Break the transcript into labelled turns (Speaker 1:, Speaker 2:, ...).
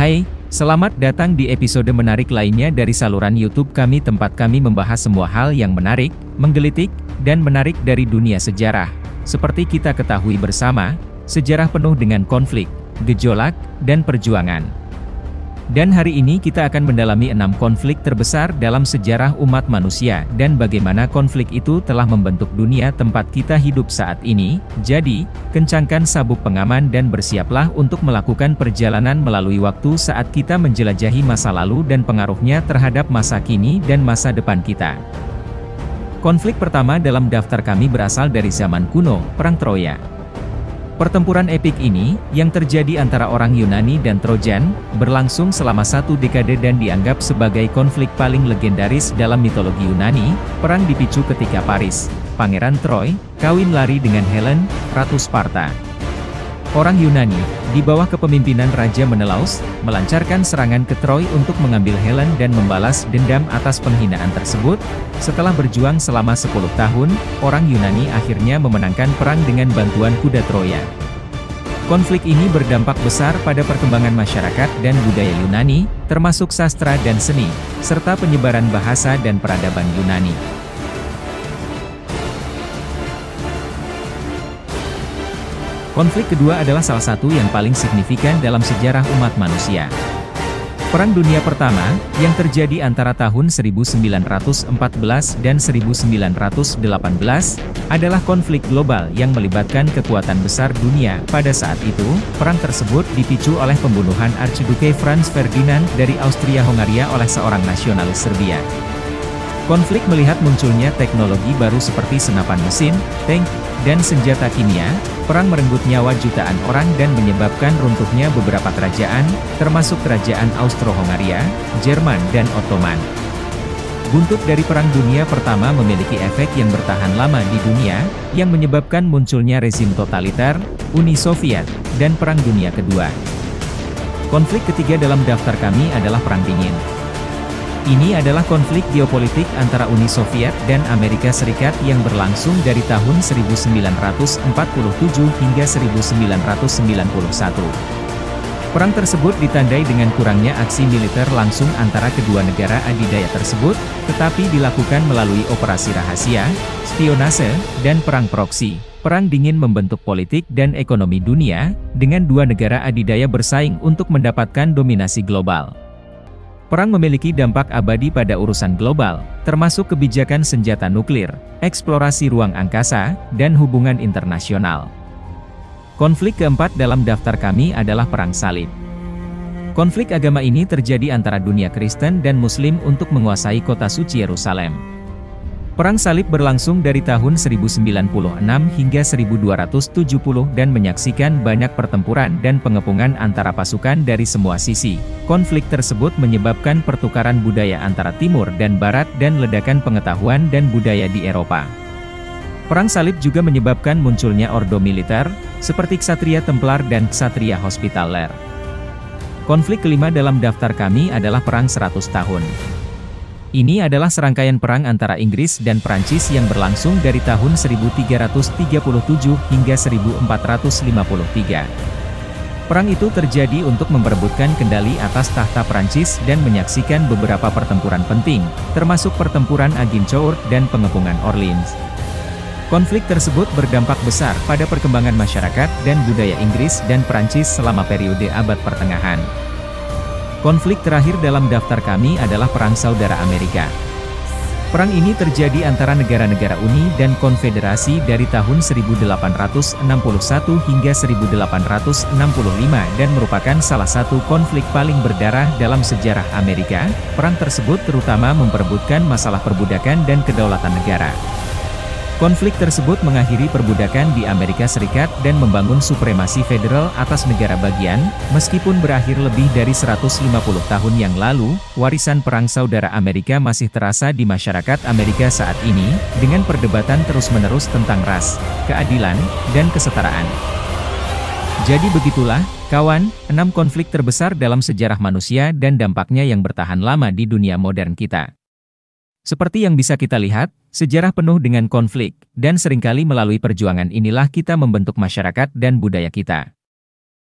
Speaker 1: Hai, selamat datang di episode menarik lainnya dari saluran YouTube kami, tempat kami membahas semua hal yang menarik, menggelitik, dan menarik dari dunia sejarah. Seperti kita ketahui bersama, sejarah penuh dengan konflik, gejolak, dan perjuangan. Dan hari ini kita akan mendalami 6 konflik terbesar dalam sejarah umat manusia dan bagaimana konflik itu telah membentuk dunia tempat kita hidup saat ini. Jadi, kencangkan sabuk pengaman dan bersiaplah untuk melakukan perjalanan melalui waktu saat kita menjelajahi masa lalu dan pengaruhnya terhadap masa kini dan masa depan kita. Konflik pertama dalam daftar kami berasal dari zaman kuno, Perang Troya. Pertempuran epik ini, yang terjadi antara orang Yunani dan Trojan, berlangsung selama 1 dekade dan dianggap sebagai konflik paling legendaris dalam mitologi Yunani. Perang dipicu ketika Paris, Pangeran Troy, kawin lari dengan Helen, Ratu Sparta. Orang Yunani, di bawah kepemimpinan Raja Menelaus, melancarkan serangan ke Troy untuk mengambil Helen dan membalas dendam atas penghinaan tersebut. Setelah berjuang selama 10 tahun, orang Yunani akhirnya memenangkan perang dengan bantuan kuda Troya. Konflik ini berdampak besar pada perkembangan masyarakat dan budaya Yunani, termasuk sastra dan seni, serta penyebaran bahasa dan peradaban Yunani. Konflik kedua adalah salah satu yang paling signifikan dalam sejarah umat manusia. Perang Dunia Pertama, yang terjadi antara tahun 1914 dan 1918, adalah konflik global yang melibatkan kekuatan besar dunia. Pada saat itu, perang tersebut dipicu oleh pembunuhan Archduke Franz Ferdinand dari Austria-Hongaria oleh seorang nasionalis Serbia. Konflik melihat munculnya teknologi baru seperti senapan mesin, tank, dan senjata kimia. Perang merenggut nyawa jutaan orang dan menyebabkan runtuhnya beberapa kerajaan, termasuk kerajaan Austro-Hongaria, Jerman dan Ottoman. Buntut dari Perang Dunia Pertama memiliki efek yang bertahan lama di dunia, yang menyebabkan munculnya rezim totaliter, Uni Soviet, dan Perang Dunia Kedua. Konflik ketiga dalam daftar kami adalah Perang Dingin. Ini adalah konflik geopolitik antara Uni Soviet dan Amerika Serikat yang berlangsung dari tahun 1947 hingga 1991. Perang tersebut ditandai dengan kurangnya aksi militer langsung antara kedua negara adidaya tersebut, tetapi dilakukan melalui operasi rahasia, spionase, dan perang proksi. Perang Dingin membentuk politik dan ekonomi dunia, dengan dua negara adidaya bersaing untuk mendapatkan dominasi global. Perang memiliki dampak abadi pada urusan global, termasuk kebijakan senjata nuklir, eksplorasi ruang angkasa, dan hubungan internasional. Konflik keempat dalam daftar kami adalah Perang Salib. Konflik agama ini terjadi antara dunia Kristen dan Muslim untuk menguasai kota suci Yerusalem. Perang Salib berlangsung dari tahun 1096 hingga 1270 dan menyaksikan banyak pertempuran dan pengepungan antara pasukan dari semua sisi. Konflik tersebut menyebabkan pertukaran budaya antara Timur dan Barat dan ledakan pengetahuan dan budaya di Eropa. Perang Salib juga menyebabkan munculnya ordo militer, seperti Ksatria Templar dan Ksatria Hospitaller. Konflik kelima dalam daftar kami adalah Perang 100 Tahun. Ini adalah serangkaian perang antara Inggris dan Prancis yang berlangsung dari tahun 1337 hingga 1453. Perang itu terjadi untuk memperebutkan kendali atas tahta Prancis dan menyaksikan beberapa pertempuran penting, termasuk pertempuran Agincourt dan pengepungan Orleans. Konflik tersebut berdampak besar pada perkembangan masyarakat dan budaya Inggris dan Prancis selama periode abad pertengahan. Konflik terakhir dalam daftar kami adalah Perang Saudara Amerika. Perang ini terjadi antara negara-negara Uni dan Konfederasi dari tahun 1861 hingga 1865 dan merupakan salah satu konflik paling berdarah dalam sejarah Amerika. Perang tersebut terutama memperebutkan masalah perbudakan dan kedaulatan negara. Konflik tersebut mengakhiri perbudakan di Amerika Serikat dan membangun supremasi federal atas negara bagian. Meskipun berakhir lebih dari 150 tahun yang lalu, warisan Perang Saudara Amerika masih terasa di masyarakat Amerika saat ini, dengan perdebatan terus-menerus tentang ras, keadilan, dan kesetaraan. Jadi begitulah, kawan, 6 konflik terbesar dalam sejarah manusia dan dampaknya yang bertahan lama di dunia modern kita. Seperti yang bisa kita lihat, sejarah penuh dengan konflik, dan seringkali melalui perjuangan inilah kita membentuk masyarakat dan budaya kita.